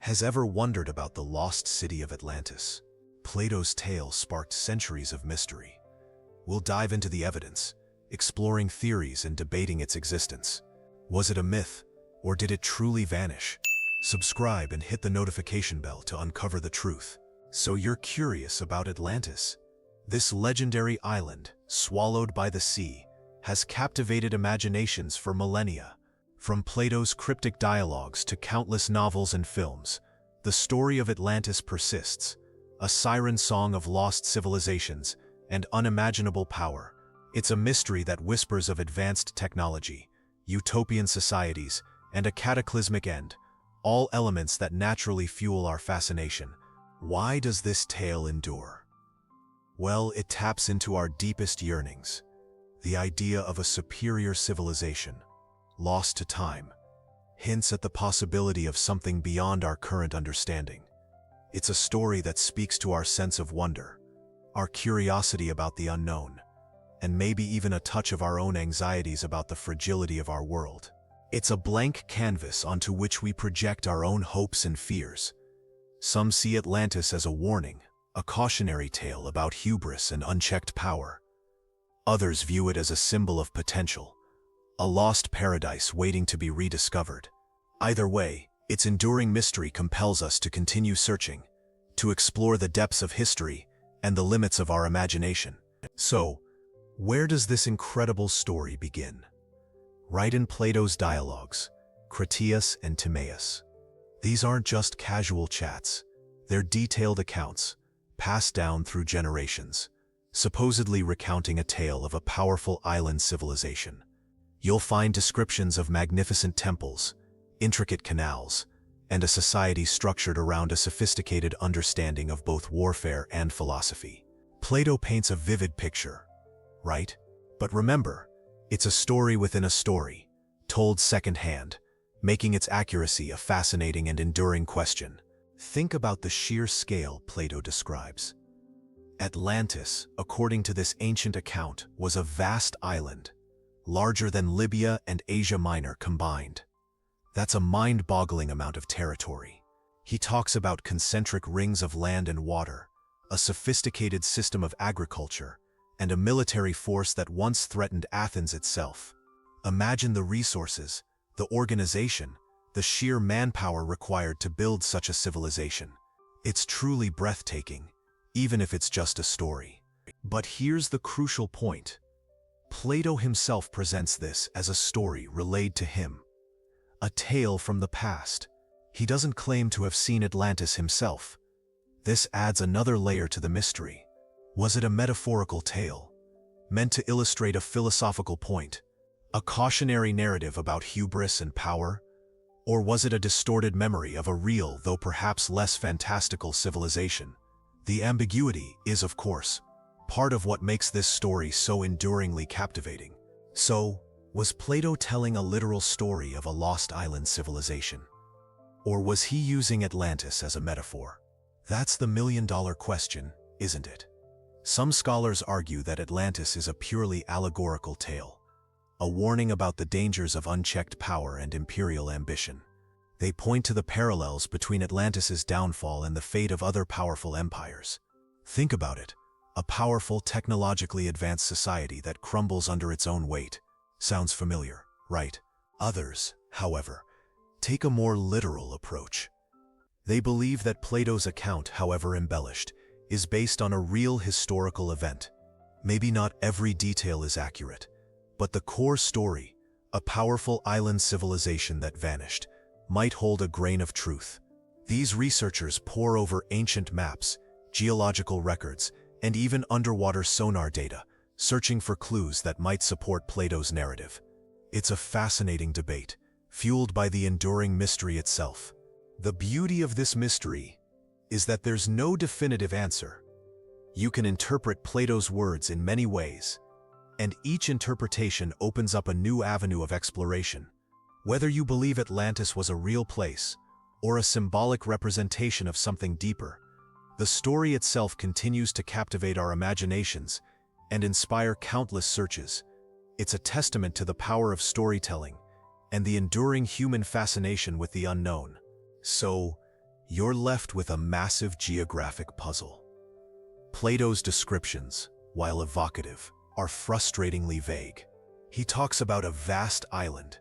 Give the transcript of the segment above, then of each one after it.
Has ever wondered about the lost city of Atlantis? Plato's tale sparked centuries of mystery. We'll dive into the evidence, exploring theories and debating its existence. Was it a myth, or did it truly vanish? Subscribe and hit the notification bell to uncover the truth. So you're curious about Atlantis? This legendary island, swallowed by the sea, has captivated imaginations for millennia. From Plato's cryptic dialogues to countless novels and films, the story of Atlantis persists, a siren song of lost civilizations and unimaginable power. It's a mystery that whispers of advanced technology, utopian societies, and a cataclysmic end, all elements that naturally fuel our fascination. Why does this tale endure? Well, it taps into our deepest yearnings, the idea of a superior civilization, lost to time, hints at the possibility of something beyond our current understanding. It's a story that speaks to our sense of wonder, our curiosity about the unknown, and maybe even a touch of our own anxieties about the fragility of our world. It's a blank canvas onto which we project our own hopes and fears. Some see Atlantis as a warning, a cautionary tale about hubris and unchecked power. Others view it as a symbol of potential, a lost paradise waiting to be rediscovered. Either way, its enduring mystery compels us to continue searching, to explore the depths of history and the limits of our imagination. So, where does this incredible story begin? Right in Plato's dialogues, Critias and Timaeus. These aren't just casual chats, they're detailed accounts, passed down through generations, supposedly recounting a tale of a powerful island civilization. You'll find descriptions of magnificent temples, intricate canals, and a society structured around a sophisticated understanding of both warfare and philosophy. Plato paints a vivid picture, right? But remember, it's a story within a story, told secondhand, making its accuracy a fascinating and enduring question. Think about the sheer scale Plato describes. Atlantis, according to this ancient account, was a vast island, larger than Libya and Asia Minor combined. That's a mind-boggling amount of territory. He talks about concentric rings of land and water, a sophisticated system of agriculture, and a military force that once threatened Athens itself. Imagine the resources, the organization, the sheer manpower required to build such a civilization. It's truly breathtaking, even if it's just a story. But here's the crucial point. Plato himself presents this as a story relayed to him, a tale from the past. He doesn't claim to have seen Atlantis himself. This adds another layer to the mystery. Was it a metaphorical tale, meant to illustrate a philosophical point, a cautionary narrative about hubris and power? Or was it a distorted memory of a real, though perhaps less fantastical civilization? The ambiguity is, of course, part of what makes this story so enduringly captivating. So, was Plato telling a literal story of a lost island civilization? Or was he using Atlantis as a metaphor? That's the million-dollar question, isn't it? Some scholars argue that Atlantis is a purely allegorical tale, a warning about the dangers of unchecked power and imperial ambition. They point to the parallels between Atlantis's downfall and the fate of other powerful empires. Think about it. A powerful, technologically advanced society that crumbles under its own weight. Sounds familiar, right? Others, however, take a more literal approach. They believe that Plato's account, however embellished, is based on a real historical event. Maybe not every detail is accurate, but the core story, a powerful island civilization that vanished, might hold a grain of truth. These researchers pore over ancient maps, geological records, and even underwater sonar data, searching for clues that might support Plato's narrative. It's a fascinating debate, fueled by the enduring mystery itself. The beauty of this mystery is that there's no definitive answer. You can interpret Plato's words in many ways, and each interpretation opens up a new avenue of exploration. Whether you believe Atlantis was a real place, or a symbolic representation of something deeper, the story itself continues to captivate our imaginations and inspire countless searches. It's a testament to the power of storytelling and the enduring human fascination with the unknown. So, you're left with a massive geographic puzzle. Plato's descriptions, while evocative, are frustratingly vague. He talks about a vast island,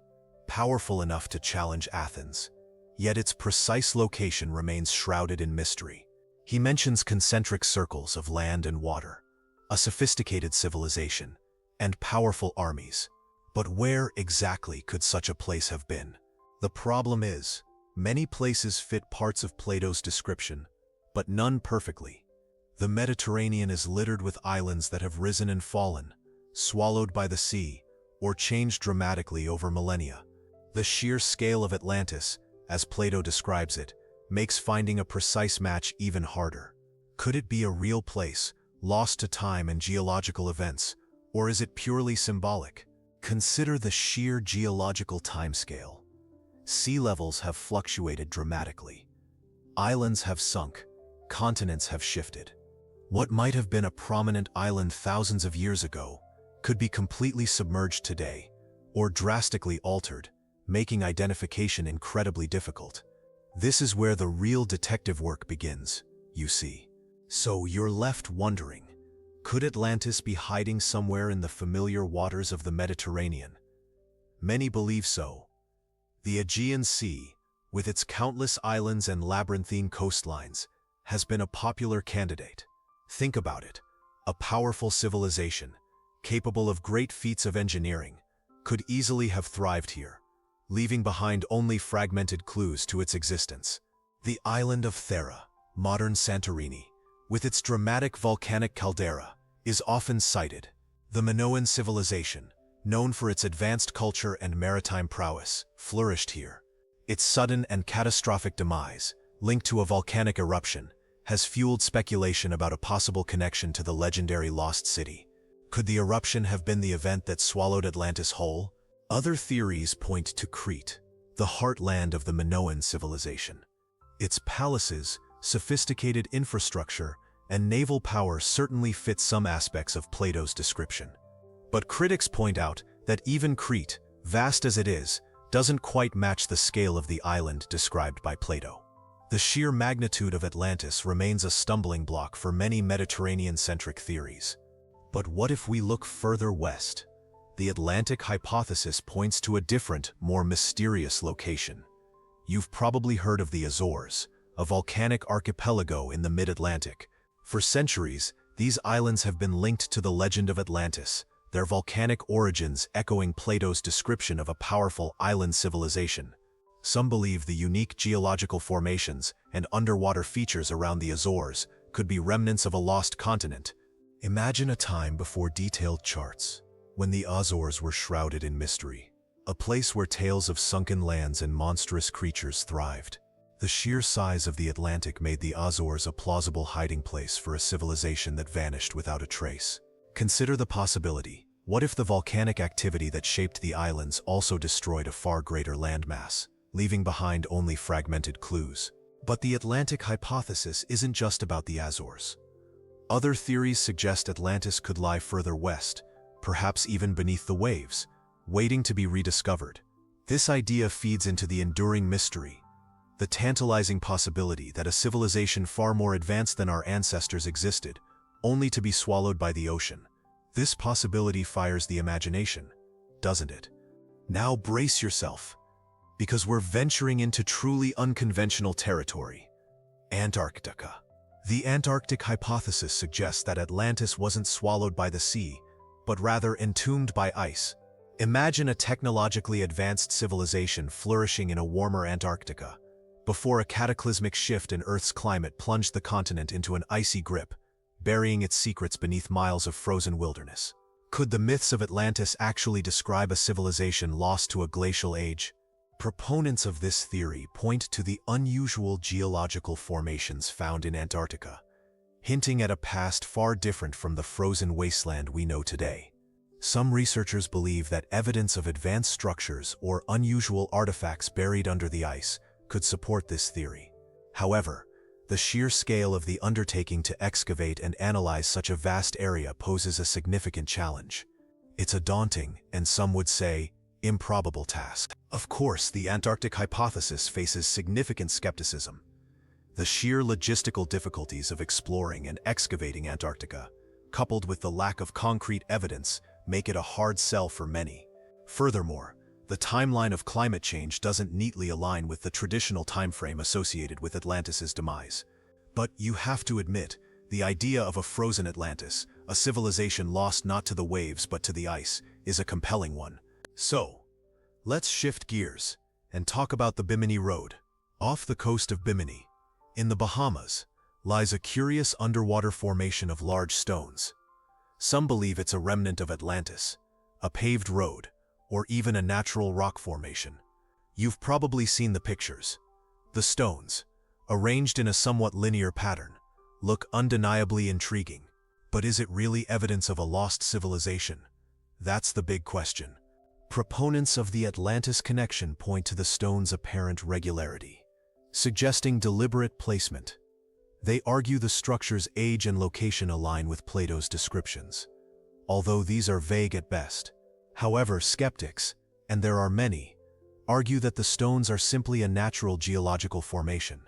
powerful enough to challenge Athens, yet its precise location remains shrouded in mystery. He mentions concentric circles of land and water, a sophisticated civilization, and powerful armies. But where exactly could such a place have been? The problem is, many places fit parts of Plato's description, but none perfectly. The Mediterranean is littered with islands that have risen and fallen, swallowed by the sea, or changed dramatically over millennia. The sheer scale of Atlantis, as Plato describes it, makes finding a precise match even harder. Could it be a real place, lost to time and geological events, or is it purely symbolic? Consider the sheer geological timescale. Sea levels have fluctuated dramatically. Islands have sunk, continents have shifted. What might have been a prominent island thousands of years ago could be completely submerged today, or drastically altered, making identification incredibly difficult. This is where the real detective work begins, you see. So you're left wondering, could Atlantis be hiding somewhere in the familiar waters of the Mediterranean? Many believe so. The Aegean Sea, with its countless islands and labyrinthine coastlines, has been a popular candidate. Think about it. A powerful civilization, capable of great feats of engineering, could easily have thrived here, leaving behind only fragmented clues to its existence. The island of Thera, modern Santorini, with its dramatic volcanic caldera, is often cited. The Minoan civilization, known for its advanced culture and maritime prowess, flourished here. Its sudden and catastrophic demise, linked to a volcanic eruption, has fueled speculation about a possible connection to the legendary Lost City. Could the eruption have been the event that swallowed Atlantis whole? Other theories point to Crete, the heartland of the Minoan civilization. Its palaces, sophisticated infrastructure, and naval power certainly fit some aspects of Plato's description. But critics point out that even Crete, vast as it is, doesn't quite match the scale of the island described by Plato. The sheer magnitude of Atlantis remains a stumbling block for many Mediterranean-centric theories. But what if we look further west? The Atlantic hypothesis points to a different, more mysterious location. You've probably heard of the Azores, a volcanic archipelago in the mid-Atlantic. For centuries, these islands have been linked to the legend of Atlantis, their volcanic origins echoing Plato's description of a powerful island civilization. Some believe the unique geological formations and underwater features around the Azores could be remnants of a lost continent. Imagine a time before detailed charts, when the Azores were shrouded in mystery, a place where tales of sunken lands and monstrous creatures thrived. The sheer size of the Atlantic made the Azores a plausible hiding place for a civilization that vanished without a trace. Consider the possibility. What if the volcanic activity that shaped the islands also destroyed a far greater landmass, leaving behind only fragmented clues? But the Atlantic hypothesis isn't just about the Azores. Other theories suggest Atlantis could lie further west, perhaps even beneath the waves, waiting to be rediscovered. This idea feeds into the enduring mystery, the tantalizing possibility that a civilization far more advanced than our ancestors existed, only to be swallowed by the ocean. This possibility fires the imagination, doesn't it? Now brace yourself, because we're venturing into truly unconventional territory. Antarctica. The Antarctic hypothesis suggests that Atlantis wasn't swallowed by the sea, but rather entombed by ice. Imagine a technologically advanced civilization flourishing in a warmer Antarctica, before a cataclysmic shift in Earth's climate plunged the continent into an icy grip, burying its secrets beneath miles of frozen wilderness. Could the myths of Atlantis actually describe a civilization lost to a glacial age? Proponents of this theory point to the unusual geological formations found in Antarctica, hinting at a past far different from the frozen wasteland we know today. Some researchers believe that evidence of advanced structures or unusual artifacts buried under the ice could support this theory. However, the sheer scale of the undertaking to excavate and analyze such a vast area poses a significant challenge. It's a daunting, and some would say, improbable task. Of course, the Antarctic hypothesis faces significant skepticism. The sheer logistical difficulties of exploring and excavating Antarctica, coupled with the lack of concrete evidence, make it a hard sell for many. Furthermore, the timeline of climate change doesn't neatly align with the traditional timeframe associated with Atlantis's demise. But you have to admit, the idea of a frozen Atlantis, a civilization lost not to the waves but to the ice, is a compelling one. So, let's shift gears and talk about the Bimini Road. Off the coast of Bimini, in the Bahamas, lies a curious underwater formation of large stones. Some believe it's a remnant of Atlantis, a paved road, or even a natural rock formation. You've probably seen the pictures. The stones, arranged in a somewhat linear pattern, look undeniably intriguing. But is it really evidence of a lost civilization? That's the big question. Proponents of the Atlantis connection point to the stones' apparent regularity, suggesting deliberate placement. They argue the structure's age and location align with Plato's descriptions, although these are vague at best. However, skeptics, and there are many, argue that the stones are simply a natural geological formation,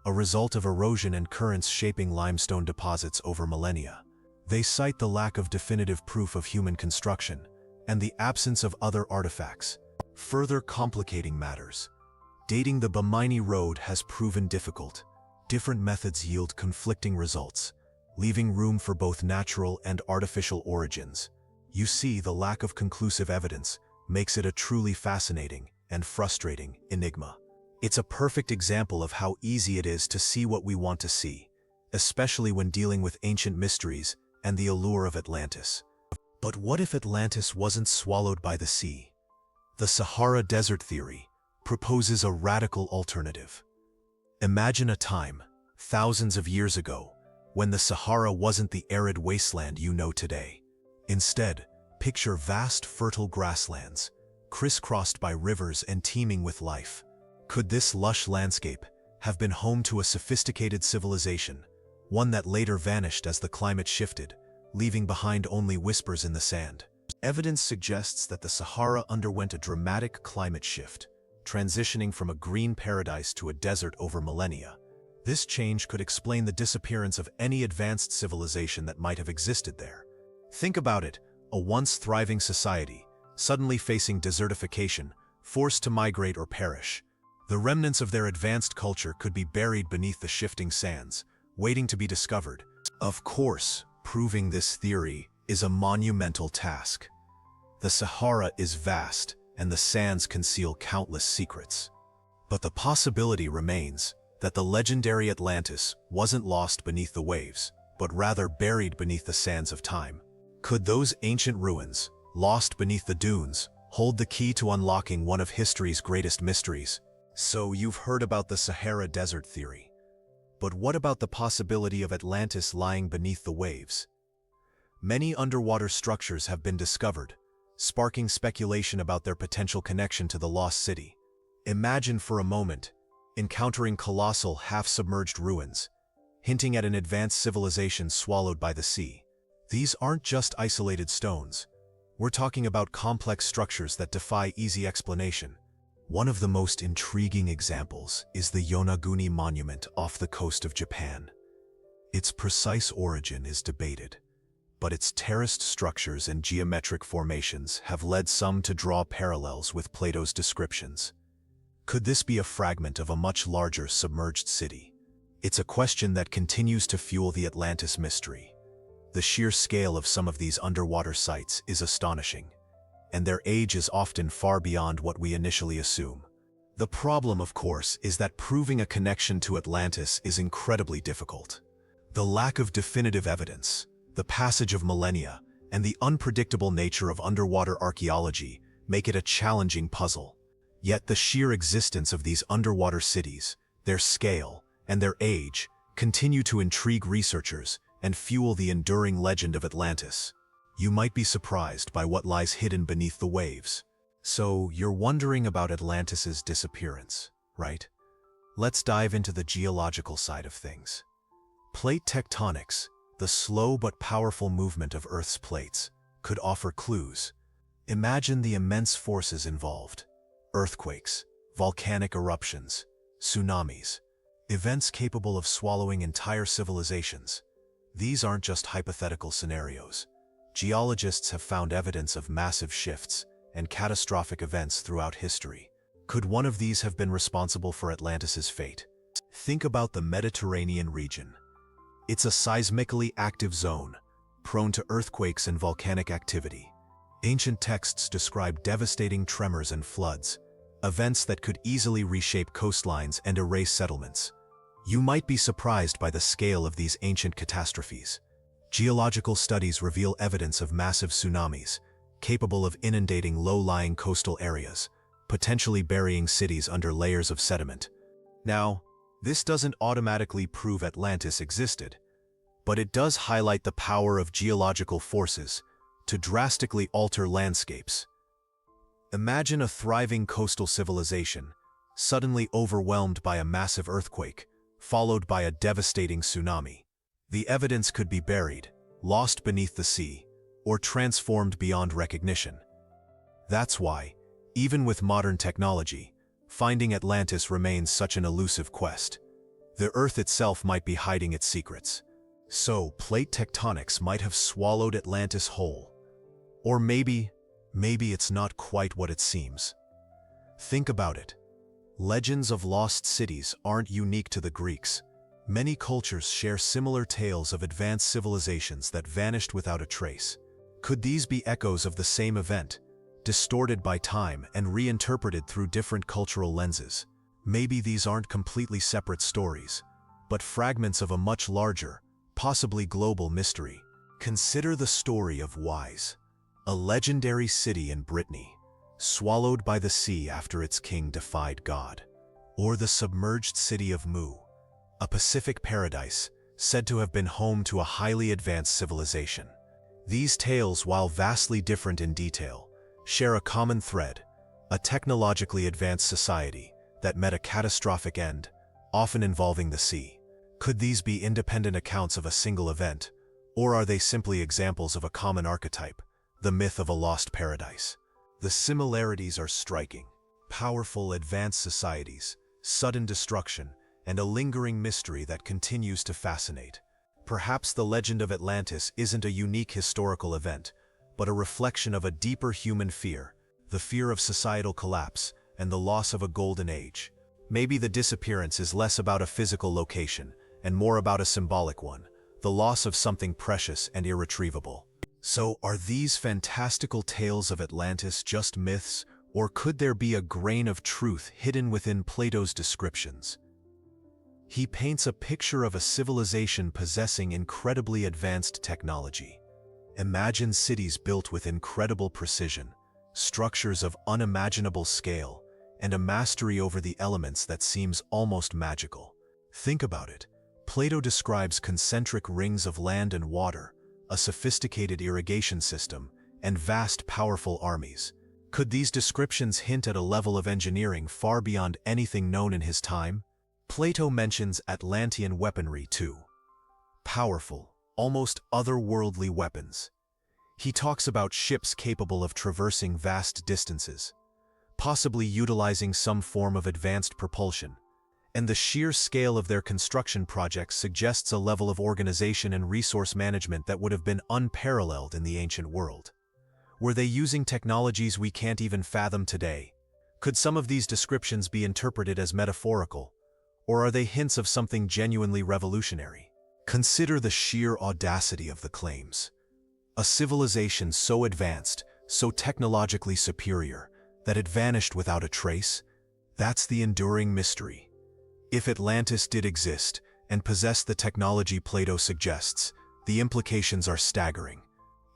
a result of erosion and currents shaping limestone deposits over millennia. They cite the lack of definitive proof of human construction and the absence of other artifacts, further complicating matters. Dating the Bimini Road has proven difficult. Different methods yield conflicting results, leaving room for both natural and artificial origins. You see, the lack of conclusive evidence makes it a truly fascinating and frustrating enigma. It's a perfect example of how easy it is to see what we want to see, especially when dealing with ancient mysteries and the allure of Atlantis. But what if Atlantis wasn't swallowed by the sea? The Sahara Desert theory proposes a radical alternative. Imagine a time, thousands of years ago, when the Sahara wasn't the arid wasteland you know today. Instead, picture vast fertile grasslands, crisscrossed by rivers and teeming with life. Could this lush landscape have been home to a sophisticated civilization, one that later vanished as the climate shifted, leaving behind only whispers in the sand? Evidence suggests that the Sahara underwent a dramatic climate shift, transitioning from a green paradise to a desert over millennia. This change could explain the disappearance of any advanced civilization that might have existed there. Think about it, a once thriving society, suddenly facing desertification, forced to migrate or perish. The remnants of their advanced culture could be buried beneath the shifting sands, waiting to be discovered. Of course, proving this theory is a monumental task. The Sahara is vast, and the sands conceal countless secrets. But the possibility remains that the legendary Atlantis wasn't lost beneath the waves, but rather buried beneath the sands of time. Could those ancient ruins, lost beneath the dunes, hold the key to unlocking one of history's greatest mysteries? So you've heard about the Sahara Desert theory. But what about the possibility of Atlantis lying beneath the waves? Many underwater structures have been discovered, sparking speculation about their potential connection to the lost city. Imagine for a moment encountering colossal half-submerged ruins, hinting at an advanced civilization swallowed by the sea. These aren't just isolated stones. We're talking about complex structures that defy easy explanation. One of the most intriguing examples is the Yonaguni Monument off the coast of Japan. Its precise origin is debated, but its terraced structures and geometric formations have led some to draw parallels with Plato's descriptions. Could this be a fragment of a much larger submerged city? It's a question that continues to fuel the Atlantis mystery. The sheer scale of some of these underwater sites is astonishing, and their age is often far beyond what we initially assume. The problem, of course, is that proving a connection to Atlantis is incredibly difficult. The lack of definitive evidence, the passage of millennia, and the unpredictable nature of underwater archaeology make it a challenging puzzle. Yet the sheer existence of these underwater cities, their scale, and their age continue to intrigue researchers and fuel the enduring legend of Atlantis. You might be surprised by what lies hidden beneath the waves. So you're wondering about Atlantis's disappearance, right? Let's dive into the geological side of things. Plate tectonics, the slow but powerful movement of Earth's plates, could offer clues. Imagine the immense forces involved: earthquakes, volcanic eruptions, tsunamis. Events capable of swallowing entire civilizations. These aren't just hypothetical scenarios. Geologists have found evidence of massive shifts and catastrophic events throughout history. Could one of these have been responsible for Atlantis's fate? Think about the Mediterranean region. It's a seismically active zone, prone to earthquakes and volcanic activity. Ancient texts describe devastating tremors and floods, events that could easily reshape coastlines and erase settlements. You might be surprised by the scale of these ancient catastrophes. Geological studies reveal evidence of massive tsunamis, capable of inundating low-lying coastal areas, potentially burying cities under layers of sediment. Now, this doesn't automatically prove Atlantis existed, but it does highlight the power of geological forces to drastically alter landscapes. Imagine a thriving coastal civilization, suddenly overwhelmed by a massive earthquake, followed by a devastating tsunami. The evidence could be buried, lost beneath the sea, or transformed beyond recognition. That's why, even with modern technology, finding Atlantis remains such an elusive quest. The Earth itself might be hiding its secrets. So, plate tectonics might have swallowed Atlantis whole. Or maybe it's not quite what it seems. Think about it. Legends of lost cities aren't unique to the Greeks. Many cultures share similar tales of advanced civilizations that vanished without a trace. Could these be echoes of the same event, distorted by time and reinterpreted through different cultural lenses? Maybe these aren't completely separate stories, but fragments of a much larger, possibly global mystery. Consider the story of Wise, a legendary city in Brittany, swallowed by the sea after its king defied God. Or the submerged city of Mu, a Pacific paradise said to have been home to a highly advanced civilization. These tales, while vastly different in detail, share a common thread: a technologically advanced society that met a catastrophic end, often involving the sea. Could these be independent accounts of a single event, or are they simply examples of a common archetype, the myth of a lost paradise? The similarities are striking. Powerful, advanced societies, sudden destruction, and a lingering mystery that continues to fascinate. Perhaps the legend of Atlantis isn't a unique historical event, but a reflection of a deeper human fear, the fear of societal collapse and the loss of a golden age. Maybe the disappearance is less about a physical location and more about a symbolic one, the loss of something precious and irretrievable. So, are these fantastical tales of Atlantis just myths, or could there be a grain of truth hidden within Plato's descriptions? He paints a picture of a civilization possessing incredibly advanced technology. Imagine cities built with incredible precision, structures of unimaginable scale, and a mastery over the elements that seems almost magical. Think about it. Plato describes concentric rings of land and water, a sophisticated irrigation system, and vast, powerful armies. Could these descriptions hint at a level of engineering far beyond anything known in his time? Plato mentions Atlantean weaponry too. Powerful, almost otherworldly weapons. He talks about ships capable of traversing vast distances, possibly utilizing some form of advanced propulsion. And the sheer scale of their construction projects suggests a level of organization and resource management that would have been unparalleled in the ancient world. Were they using technologies we can't even fathom today? Could some of these descriptions be interpreted as metaphorical, or are they hints of something genuinely revolutionary? Consider the sheer audacity of the claims. A civilization so advanced, so technologically superior, that it vanished without a trace? That's the enduring mystery. If Atlantis did exist and possess the technology Plato suggests, the implications are staggering.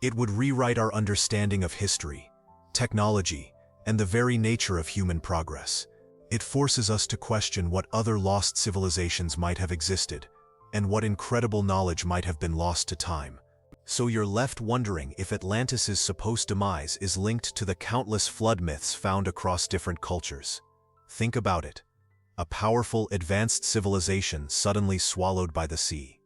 It would rewrite our understanding of history, technology, and the very nature of human progress. It forces us to question what other lost civilizations might have existed, and what incredible knowledge might have been lost to time. So you're left wondering if Atlantis's supposed demise is linked to the countless flood myths found across different cultures. Think about it. A powerful, advanced civilization suddenly swallowed by the sea.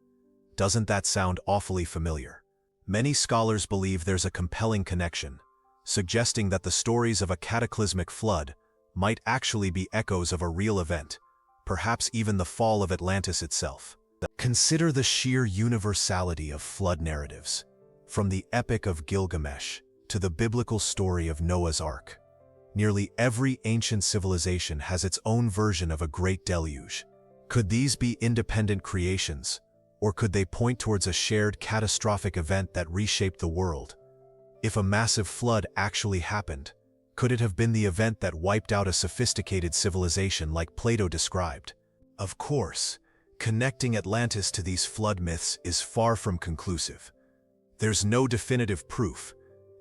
Doesn't that sound awfully familiar? Many scholars believe there's a compelling connection, suggesting that the stories of a cataclysmic flood might actually be echoes of a real event, perhaps even the fall of Atlantis itself. Consider the sheer universality of flood narratives, from the Epic of Gilgamesh to the biblical story of Noah's Ark. Nearly every ancient civilization has its own version of a great deluge. Could these be independent creations, or could they point towards a shared catastrophic event that reshaped the world? If a massive flood actually happened, could it have been the event that wiped out a sophisticated civilization like Plato described? Of course, connecting Atlantis to these flood myths is far from conclusive. There's no definitive proof,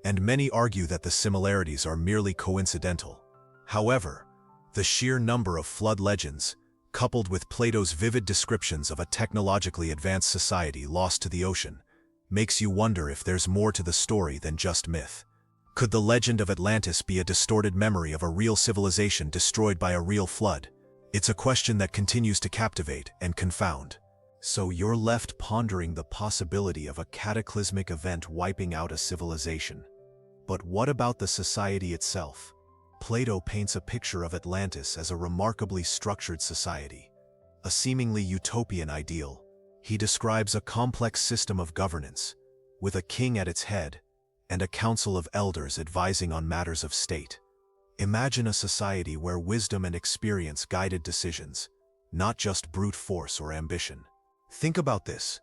and many argue that the similarities are merely coincidental. However, the sheer number of flood legends, coupled with Plato's vivid descriptions of a technologically advanced society lost to the ocean, makes you wonder if there's more to the story than just myth. Could the legend of Atlantis be a distorted memory of a real civilization destroyed by a real flood? It's a question that continues to captivate and confound. So you're left pondering the possibility of a cataclysmic event wiping out a civilization. But what about the society itself? Plato paints a picture of Atlantis as a remarkably structured society, a seemingly utopian ideal. He describes a complex system of governance, with a king at its head and a council of elders advising on matters of state. Imagine a society where wisdom and experience guided decisions, not just brute force or ambition. Think about this.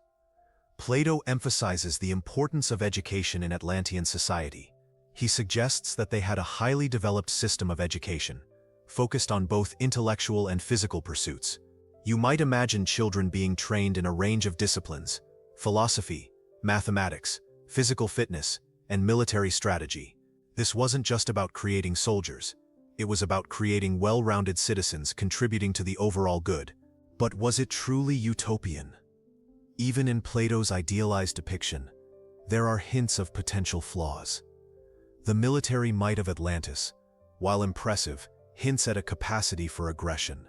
Plato emphasizes the importance of education in Atlantean society. He suggests that they had a highly developed system of education, focused on both intellectual and physical pursuits. You might imagine children being trained in a range of disciplines: philosophy, mathematics, physical fitness, and military strategy. This wasn't just about creating soldiers. It was about creating well-rounded citizens contributing to the overall good. But was it truly utopian? Even in Plato's idealized depiction, there are hints of potential flaws. The military might of Atlantis, while impressive, hints at a capacity for aggression.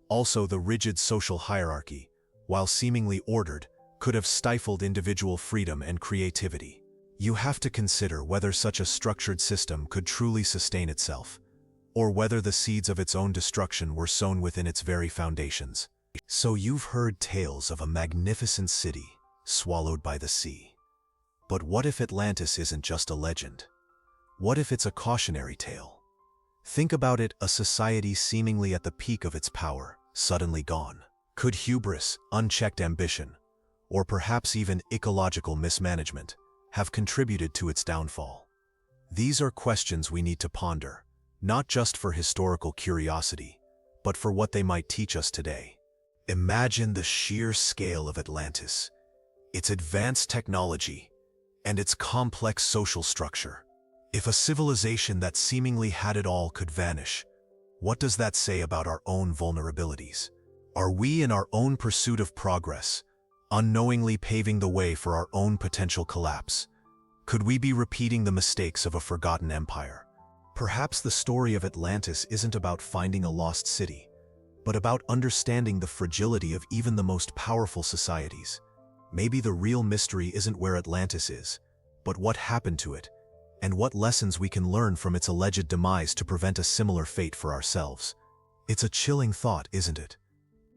Also, the rigid social hierarchy, while seemingly ordered, could have stifled individual freedom and creativity. You have to consider whether such a structured system could truly sustain itself, or whether the seeds of its own destruction were sown within its very foundations. So you've heard tales of a magnificent city swallowed by the sea. But what if Atlantis isn't just a legend? What if it's a cautionary tale? Think about it, a society seemingly at the peak of its power, suddenly gone. Could hubris, unchecked ambition, or perhaps even ecological mismanagement have contributed to its downfall? These are questions we need to ponder, not just for historical curiosity, but for what they might teach us today. Imagine the sheer scale of Atlantis, its advanced technology, and its complex social structure. If a civilization that seemingly had it all could vanish, what does that say about our own vulnerabilities? Are we, in our own pursuit of progress, unknowingly paving the way for our own potential collapse? Could we be repeating the mistakes of a forgotten empire? Perhaps the story of Atlantis isn't about finding a lost city, but about understanding the fragility of even the most powerful societies. Maybe the real mystery isn't where Atlantis is, but what happened to it, and what lessons we can learn from its alleged demise to prevent a similar fate for ourselves. It's a chilling thought, isn't it?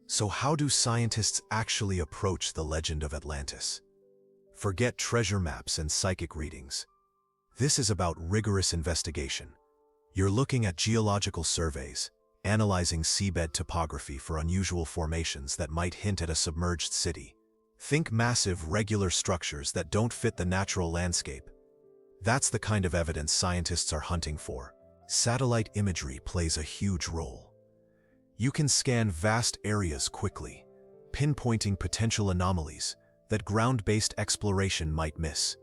So how do scientists actually approach the legend of Atlantis? Forget treasure maps and psychic readings. This is about rigorous investigation. You're looking at geological surveys, analyzing seabed topography for unusual formations that might hint at a submerged city. Think massive, regular structures that don't fit the natural landscape. That's the kind of evidence scientists are hunting for. Satellite imagery plays a huge role. You can scan vast areas quickly, pinpointing potential anomalies that ground-based exploration might miss.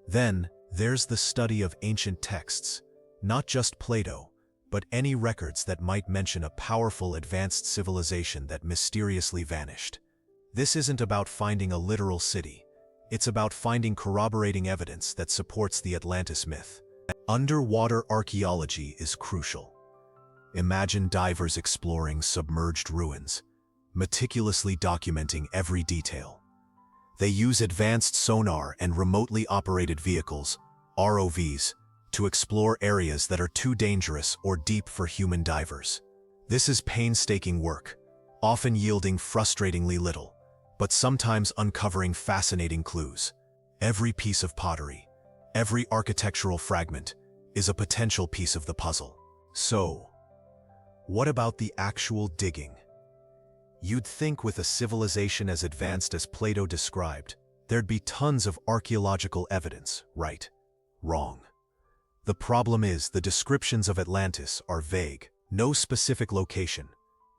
Then, there's the study of ancient texts, not just Plato, but any records that might mention a powerful advanced civilization that mysteriously vanished. This isn't about finding a literal city. It's about finding corroborating evidence that supports the Atlantis myth. Underwater archaeology is crucial. Imagine divers exploring submerged ruins, meticulously documenting every detail. They use advanced sonar and remotely operated vehicles, ROVs, to explore areas that are too dangerous or deep for human divers. This is painstaking work, often yielding frustratingly little, but sometimes uncovering fascinating clues. Every piece of pottery, every architectural fragment, is a potential piece of the puzzle. So, what about the actual digging? You'd think with a civilization as advanced as Plato described, there'd be tons of archaeological evidence, right? Wrong. The problem is the descriptions of Atlantis are vague. No specific location,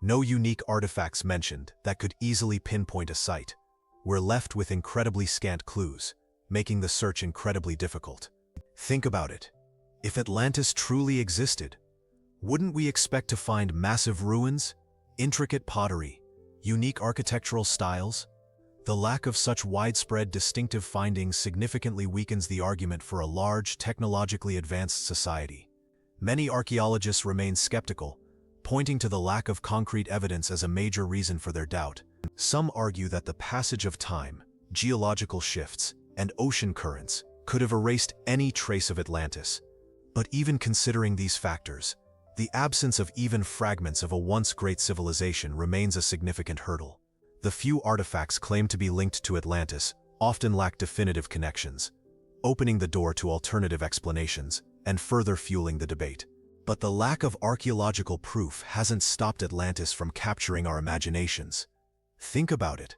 no unique artifacts mentioned that could easily pinpoint a site. We're left with incredibly scant clues, making the search incredibly difficult. Think about it. If Atlantis truly existed, wouldn't we expect to find massive ruins, intricate pottery, unique architectural styles? The lack of such widespread distinctive findings significantly weakens the argument for a large, technologically advanced society. Many archaeologists remain skeptical, pointing to the lack of concrete evidence as a major reason for their doubt. Some argue that the passage of time, geological shifts, and ocean currents could have erased any trace of Atlantis. But even considering these factors, the absence of even fragments of a once great civilization remains a significant hurdle. The few artifacts claimed to be linked to Atlantis often lack definitive connections, opening the door to alternative explanations and further fueling the debate. But the lack of archaeological proof hasn't stopped Atlantis from capturing our imaginations. Think about it.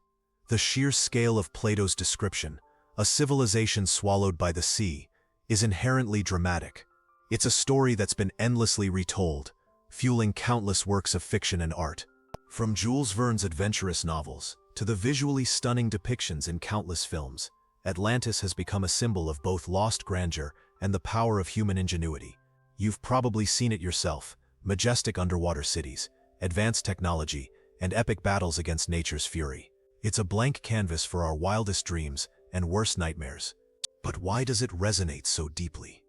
The sheer scale of Plato's description, a civilization swallowed by the sea, is inherently dramatic. It's a story that's been endlessly retold, fueling countless works of fiction and art. From Jules Verne's adventurous novels to the visually stunning depictions in countless films, Atlantis has become a symbol of both lost grandeur and the power of human ingenuity. You've probably seen it yourself: majestic underwater cities, advanced technology, and epic battles against nature's fury. It's a blank canvas for our wildest dreams and worst nightmares. But why does it resonate so deeply?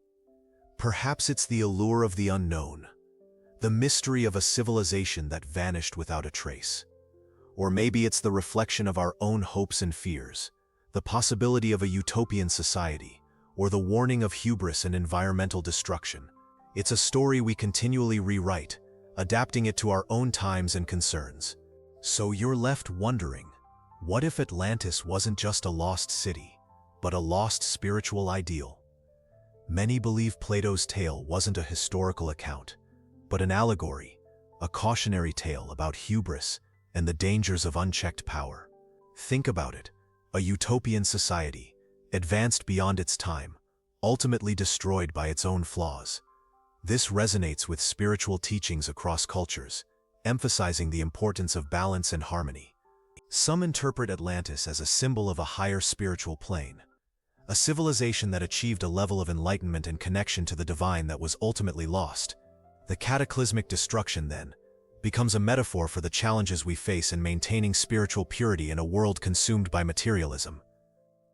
Perhaps it's the allure of the unknown, the mystery of a civilization that vanished without a trace. Or maybe it's the reflection of our own hopes and fears, the possibility of a utopian society, or the warning of hubris and environmental destruction. It's a story we continually rewrite, adapting it to our own times and concerns. So you're left wondering, what if Atlantis wasn't just a lost city, but a lost spiritual ideal? Many believe Plato's tale wasn't a historical account, but an allegory, a cautionary tale about hubris and the dangers of unchecked power. Think about it: a utopian society, advanced beyond its time, ultimately destroyed by its own flaws. This resonates with spiritual teachings across cultures, emphasizing the importance of balance and harmony. Some interpret Atlantis as a symbol of a higher spiritual plane, a civilization that achieved a level of enlightenment and connection to the divine that was ultimately lost. The cataclysmic destruction, then, becomes a metaphor for the challenges we face in maintaining spiritual purity in a world consumed by materialism.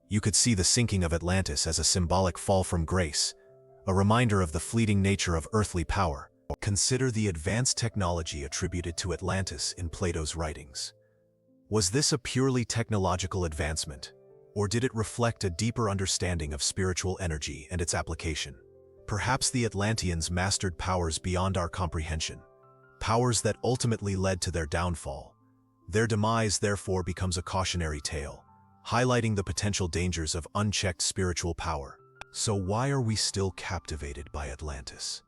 You could see the sinking of Atlantis as a symbolic fall from grace, a reminder of the fleeting nature of earthly power. Consider the advanced technology attributed to Atlantis in Plato's writings. Was this a purely technological advancement, or did it reflect a deeper understanding of spiritual energy and its application? Perhaps the Atlanteans mastered powers beyond our comprehension, powers that ultimately led to their downfall. Their demise therefore becomes a cautionary tale, highlighting the potential dangers of unchecked spiritual power. So why are we still captivated by Atlantis?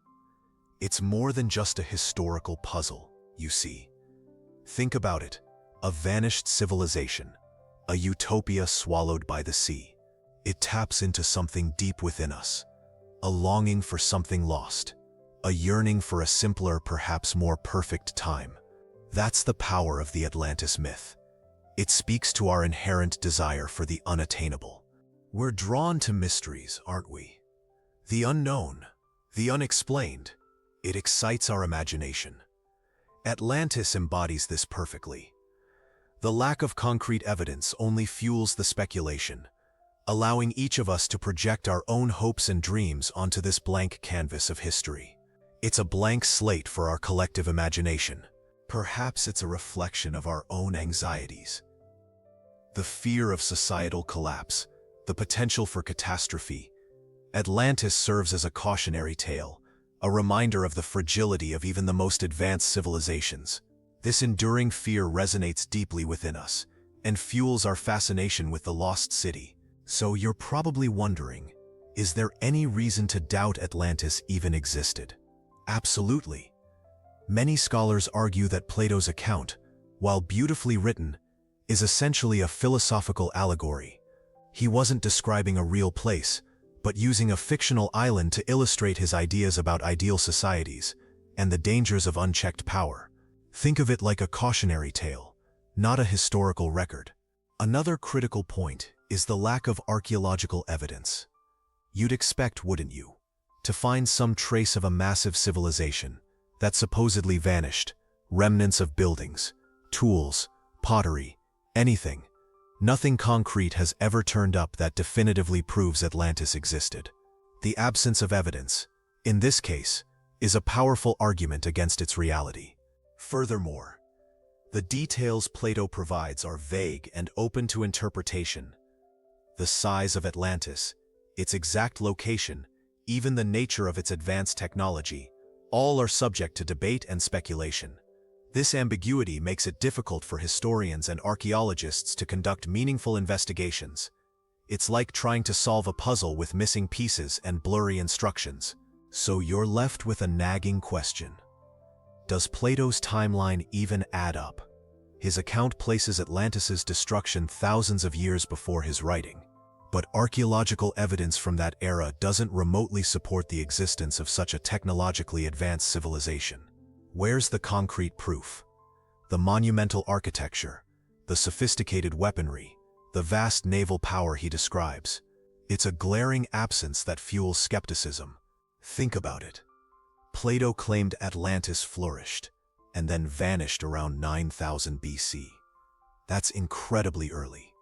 It's more than just a historical puzzle, you see. Think about it: a vanished civilization, a utopia swallowed by the sea. It taps into something deep within us, a longing for something lost, a yearning for a simpler, perhaps more perfect time. That's the power of the Atlantis myth. It speaks to our inherent desire for the unattainable. We're drawn to mysteries, aren't we? The unknown, the unexplained. It excites our imagination. Atlantis embodies this perfectly. The lack of concrete evidence only fuels the speculation, allowing each of us to project our own hopes and dreams onto this blank canvas of history. It's a blank slate for our collective imagination. Perhaps it's a reflection of our own anxieties. The fear of societal collapse, the potential for catastrophe. Atlantis serves as a cautionary tale, a reminder of the fragility of even the most advanced civilizations. This enduring fear resonates deeply within us and fuels our fascination with the lost city. So you're probably wondering, is there any reason to doubt Atlantis even existed? Absolutely. Many scholars argue that Plato's account, while beautifully written, is essentially a philosophical allegory. He wasn't describing a real place, but using a fictional island to illustrate his ideas about ideal societies and the dangers of unchecked power. Think of it like a cautionary tale, not a historical record. Another critical point is the lack of archaeological evidence. You'd expect, wouldn't you, to find some trace of a massive civilization that supposedly vanished, remnants of buildings, tools, pottery, anything. Nothing concrete has ever turned up that definitively proves Atlantis existed. The absence of evidence, in this case, is a powerful argument against its reality. Furthermore, the details Plato provides are vague and open to interpretation. The size of Atlantis, its exact location, even the nature of its advanced technology, all are subject to debate and speculation. This ambiguity makes it difficult for historians and archaeologists to conduct meaningful investigations. It's like trying to solve a puzzle with missing pieces and blurry instructions. So you're left with a nagging question. Does Plato's timeline even add up? His account places Atlantis's destruction thousands of years before his writing, but archaeological evidence from that era doesn't remotely support the existence of such a technologically advanced civilization. Where's the concrete proof? The monumental architecture, the sophisticated weaponry, the vast naval power he describes. It's a glaring absence that fuels skepticism. Think about it. Plato claimed Atlantis flourished and then vanished around 9000 BC. That's incredibly early.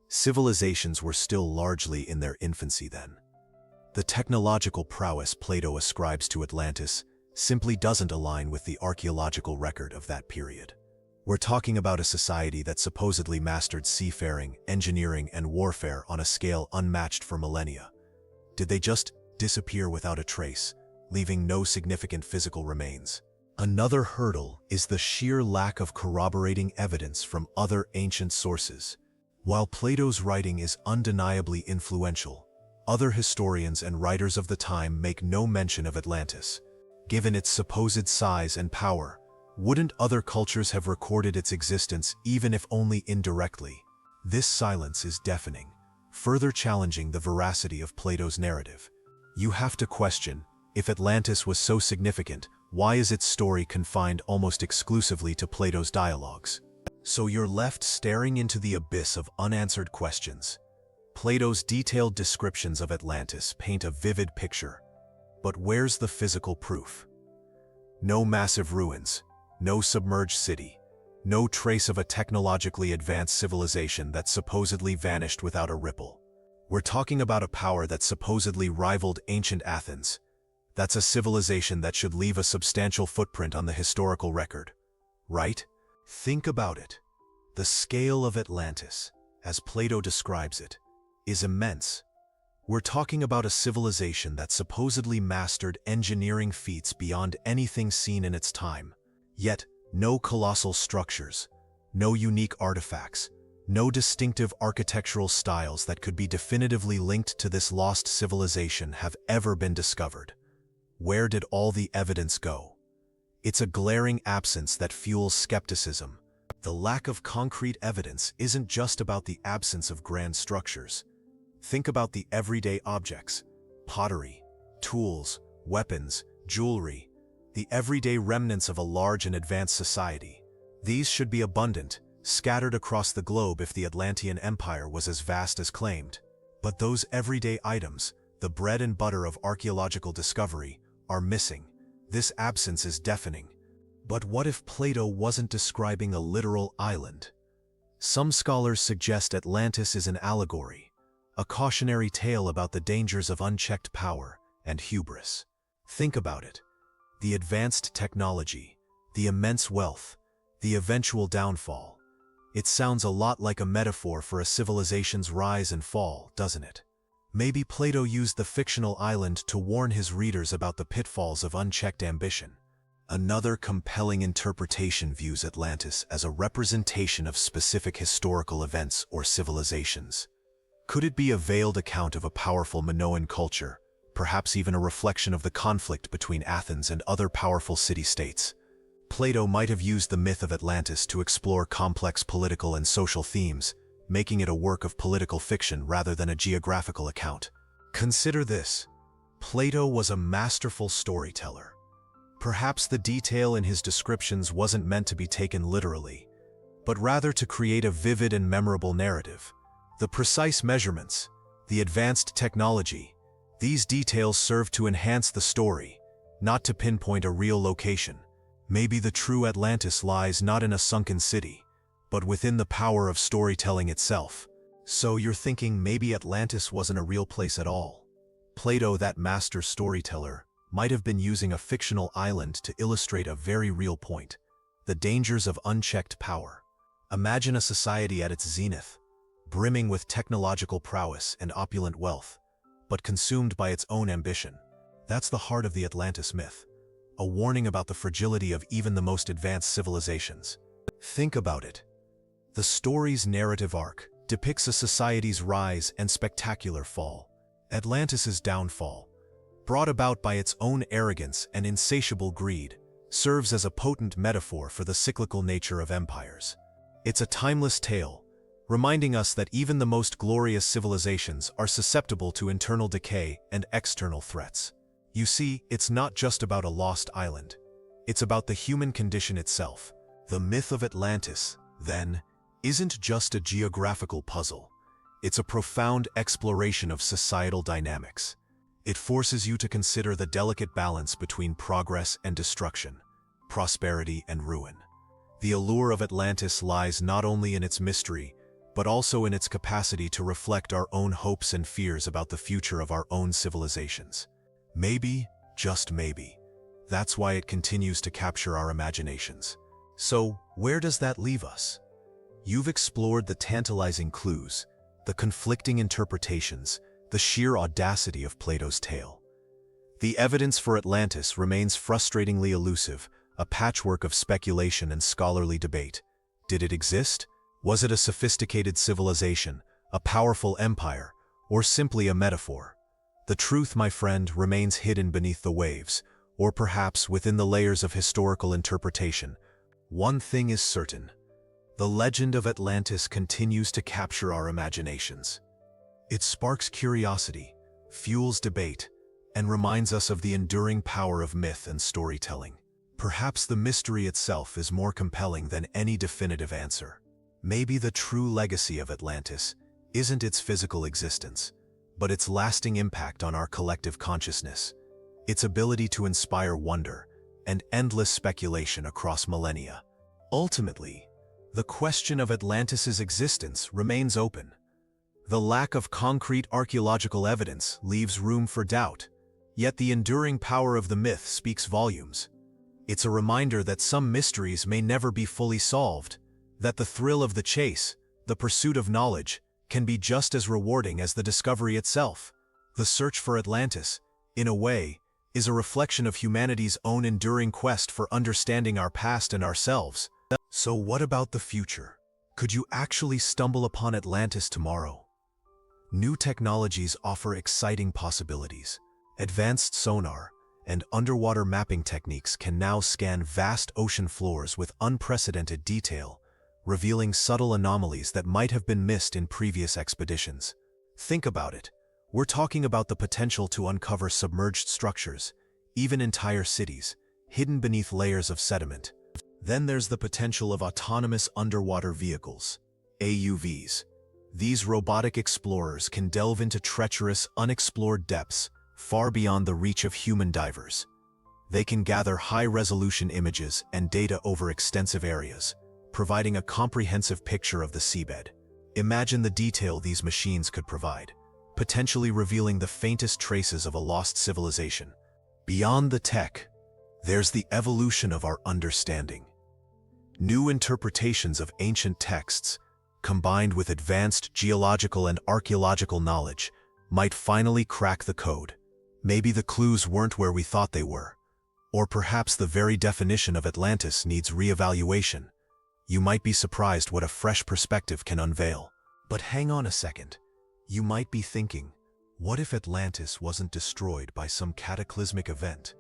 Civilizations were still largely in their infancy then. The technological prowess Plato ascribes to Atlantis simply doesn't align with the archaeological record of that period. We're talking about a society that supposedly mastered seafaring, engineering, and warfare on a scale unmatched for millennia. Did they just disappear without a trace, leaving no significant physical remains? Another hurdle is the sheer lack of corroborating evidence from other ancient sources. While Plato's writing is undeniably influential, other historians and writers of the time make no mention of Atlantis. Given its supposed size and power, wouldn't other cultures have recorded its existence even if only indirectly? This silence is deafening, further challenging the veracity of Plato's narrative. You have to question, if Atlantis was so significant, why is its story confined almost exclusively to Plato's dialogues? So you're left staring into the abyss of unanswered questions. Plato's detailed descriptions of Atlantis paint a vivid picture. But where's the physical proof? No massive ruins, no submerged city, no trace of a technologically advanced civilization that supposedly vanished without a ripple. We're talking about a power that supposedly rivaled ancient Athens. That's a civilization that should leave a substantial footprint on the historical record, right? Think about it. The scale of Atlantis, as Plato describes it, is immense. We're talking about a civilization that supposedly mastered engineering feats beyond anything seen in its time. Yet, no colossal structures, no unique artifacts, no distinctive architectural styles that could be definitively linked to this lost civilization have ever been discovered. Where did all the evidence go? It's a glaring absence that fuels skepticism. The lack of concrete evidence isn't just about the absence of grand structures. Think about the everyday objects: pottery, tools, weapons, jewelry, the everyday remnants of a large and advanced society. These should be abundant, scattered across the globe if the Atlantean Empire was as vast as claimed. But those everyday items, the bread and butter of archaeological discovery, are missing. This absence is deafening. But what if Plato wasn't describing a literal island? Some scholars suggest Atlantis is an allegory, a cautionary tale about the dangers of unchecked power and hubris. Think about it. The advanced technology, the immense wealth, the eventual downfall. It sounds a lot like a metaphor for a civilization's rise and fall, doesn't it? Maybe Plato used the fictional island to warn his readers about the pitfalls of unchecked ambition. Another compelling interpretation views Atlantis as a representation of specific historical events or civilizations. Could it be a veiled account of a powerful Minoan culture, perhaps even a reflection of the conflict between Athens and other powerful city-states? Plato might have used the myth of Atlantis to explore complex political and social themes, making it a work of political fiction rather than a geographical account. Consider this: Plato was a masterful storyteller. Perhaps the detail in his descriptions wasn't meant to be taken literally, but rather to create a vivid and memorable narrative. The precise measurements, the advanced technology, these details serve to enhance the story, not to pinpoint a real location. Maybe the true Atlantis lies not in a sunken city, but within the power of storytelling itself. So you're thinking maybe Atlantis wasn't a real place at all. Plato, that master storyteller, might have been using a fictional island to illustrate a very real point: the dangers of unchecked power. Imagine a society at its zenith, brimming with technological prowess and opulent wealth, but consumed by its own ambition. That's the heart of the Atlantis myth, a warning about the fragility of even the most advanced civilizations. Think about it. The story's narrative arc depicts a society's rise and spectacular fall. Atlantis's downfall, brought about by its own arrogance and insatiable greed, serves as a potent metaphor for the cyclical nature of empires. It's a timeless tale, reminding us that even the most glorious civilizations are susceptible to internal decay and external threats. You see, it's not just about a lost island. It's about the human condition itself. The myth of Atlantis, then, isn't just a geographical puzzle. It's a profound exploration of societal dynamics. It forces you to consider the delicate balance between progress and destruction, prosperity and ruin. The allure of Atlantis lies not only in its mystery, but also in its capacity to reflect our own hopes and fears about the future of our own civilizations. Maybe, just maybe, that's why it continues to capture our imaginations. So, where does that leave us? You've explored the tantalizing clues, the conflicting interpretations, the sheer audacity of Plato's tale. The evidence for Atlantis remains frustratingly elusive, a patchwork of speculation and scholarly debate. Did it exist? Was it a sophisticated civilization, a powerful empire, or simply a metaphor? The truth, my friend, remains hidden beneath the waves, or perhaps within the layers of historical interpretation. One thing is certain: the legend of Atlantis continues to capture our imaginations. It sparks curiosity, fuels debate, and reminds us of the enduring power of myth and storytelling. Perhaps the mystery itself is more compelling than any definitive answer. Maybe the true legacy of Atlantis isn't its physical existence, but its lasting impact on our collective consciousness, its ability to inspire wonder and endless speculation across millennia. Ultimately, the question of Atlantis's existence remains open. The lack of concrete archaeological evidence leaves room for doubt, yet the enduring power of the myth speaks volumes. It's a reminder that some mysteries may never be fully solved, that the thrill of the chase, the pursuit of knowledge, can be just as rewarding as the discovery itself. The search for Atlantis, in a way, is a reflection of humanity's own enduring quest for understanding our past and ourselves. So what about the future? Could you actually stumble upon Atlantis tomorrow? New technologies offer exciting possibilities. Advanced sonar and underwater mapping techniques can now scan vast ocean floors with unprecedented detail, revealing subtle anomalies that might have been missed in previous expeditions. Think about it. We're talking about the potential to uncover submerged structures, even entire cities, hidden beneath layers of sediment. Then there's the potential of autonomous underwater vehicles, AUVs. These robotic explorers can delve into treacherous, unexplored depths, far beyond the reach of human divers. They can gather high-resolution images and data over extensive areas, providing a comprehensive picture of the seabed. Imagine the detail these machines could provide, potentially revealing the faintest traces of a lost civilization. Beyond the tech, there's the evolution of our understanding. New interpretations of ancient texts, combined with advanced geological and archaeological knowledge, might finally crack the code. Maybe the clues weren't where we thought they were, Or perhaps the very definition of Atlantis needs reevaluation. You might be surprised what a fresh perspective can unveil. But hang on a second. You might be thinking, what if Atlantis wasn't destroyed by some cataclysmic event,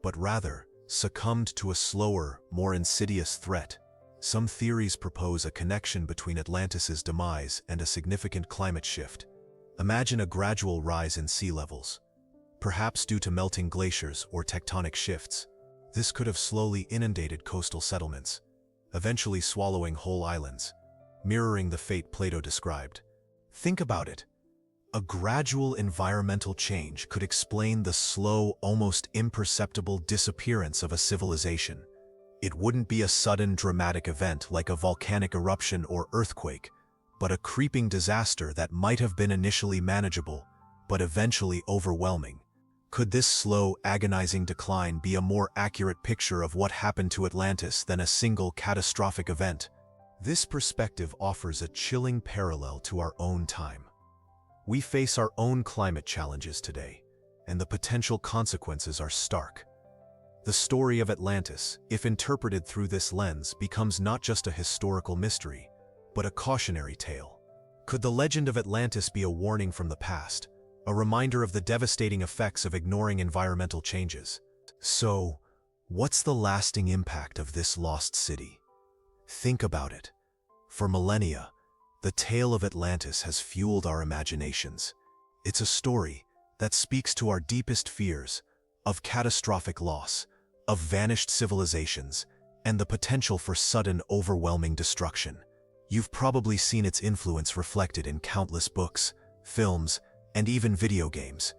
but rather succumbed to a slower, more insidious threat? Some theories propose a connection between Atlantis's demise and a significant climate shift. Imagine a gradual rise in sea levels, perhaps due to melting glaciers or tectonic shifts. This could have slowly inundated coastal settlements, eventually swallowing whole islands, mirroring the fate Plato described. Think about it. A gradual environmental change could explain the slow, almost imperceptible disappearance of a civilization. It wouldn't be a sudden, dramatic event like a volcanic eruption or earthquake, but a creeping disaster that might have been initially manageable, but eventually overwhelming. Could this slow, agonizing decline be a more accurate picture of what happened to Atlantis than a single catastrophic event? This perspective offers a chilling parallel to our own time. We face our own climate challenges today, and the potential consequences are stark. The story of Atlantis, if interpreted through this lens, becomes not just a historical mystery, but a cautionary tale. Could the legend of Atlantis be a warning from the past, a reminder of the devastating effects of ignoring environmental changes? So, what's the lasting impact of this lost city? Think about it. For millennia, the tale of Atlantis has fueled our imaginations. It's a story that speaks to our deepest fears of catastrophic loss, of vanished civilizations, and the potential for sudden, overwhelming destruction. You've probably seen its influence reflected in countless books, films, and even video games.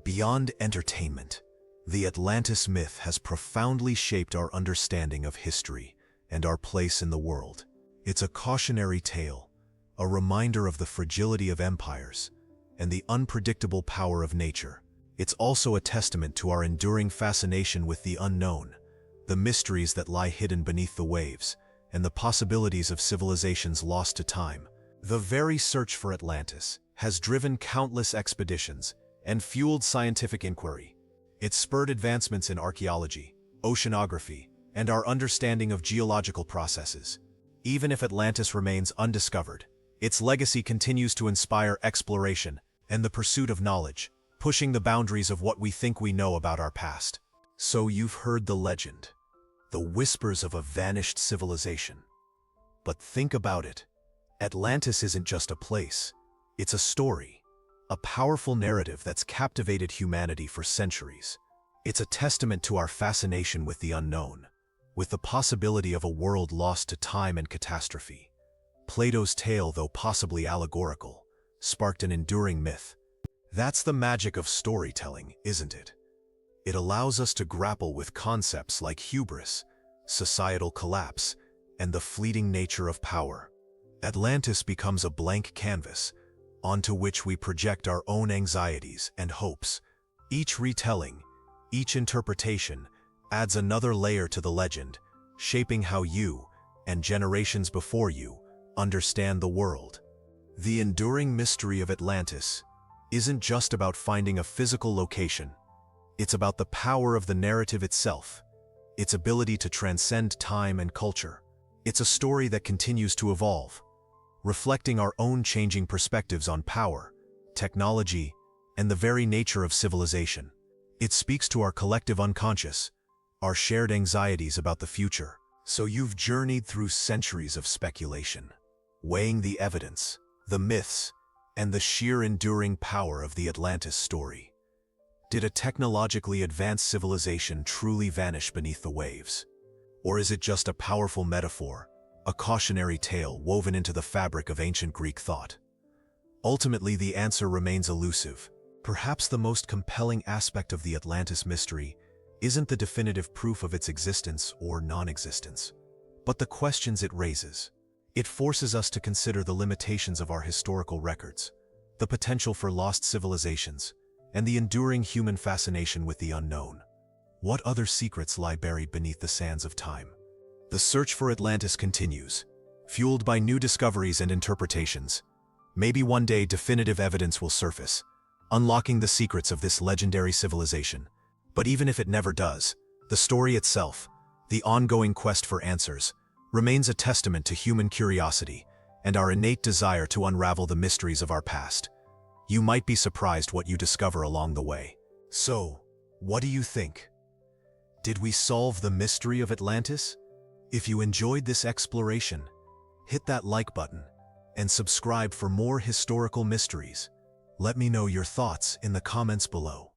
Beyond entertainment, the Atlantis myth has profoundly shaped our understanding of history and our place in the world. It's a cautionary tale, a reminder of the fragility of empires and the unpredictable power of nature. It's also a testament to our enduring fascination with the unknown, the mysteries that lie hidden beneath the waves, and the possibilities of civilizations lost to time. The very search for Atlantis has driven countless expeditions and fueled scientific inquiry. It's spurred advancements in archaeology, oceanography, and our understanding of geological processes. Even if Atlantis remains undiscovered, its legacy continues to inspire exploration and the pursuit of knowledge, pushing the boundaries of what we think we know about our past. So you've heard the legend, the whispers of a vanished civilization. But think about it. Atlantis isn't just a place. It's a story, a powerful narrative that's captivated humanity for centuries. It's a testament to our fascination with the unknown, with the possibility of a world lost to time and catastrophe. Plato's tale, though possibly allegorical, sparked an enduring myth. That's the magic of storytelling, isn't it? It allows us to grapple with concepts like hubris, societal collapse, and the fleeting nature of power. Atlantis becomes a blank canvas, onto which we project our own anxieties and hopes. Each retelling, each interpretation, adds another layer to the legend, shaping how you, and generations before you, understand the world. The enduring mystery of Atlantis isn't just about finding a physical location. It's about the power of the narrative itself, its ability to transcend time and culture. It's a story that continues to evolve, reflecting our own changing perspectives on power, technology, and the very nature of civilization. It speaks to our collective unconscious, our shared anxieties about the future. So you've journeyed through centuries of speculation, weighing the evidence, the myths, and the sheer enduring power of the Atlantis story. Did a technologically advanced civilization truly vanish beneath the waves? Or is it just a powerful metaphor, a cautionary tale woven into the fabric of ancient Greek thought? Ultimately, the answer remains elusive. Perhaps the most compelling aspect of the Atlantis mystery isn't the definitive proof of its existence or non-existence, but the questions it raises. It forces us to consider the limitations of our historical records, the potential for lost civilizations, and the enduring human fascination with the unknown. What other secrets lie buried beneath the sands of time? The search for Atlantis continues, fueled by new discoveries and interpretations. Maybe one day definitive evidence will surface, unlocking the secrets of this legendary civilization. But even if it never does, The story itself, the ongoing quest for answers, remains a testament to human curiosity and our innate desire to unravel the mysteries of our past. You might be surprised what you discover along the way. So, what do you think? Did we solve the mystery of Atlantis? If you enjoyed this exploration, hit that like button and subscribe for more historical mysteries. Let me know your thoughts in the comments below.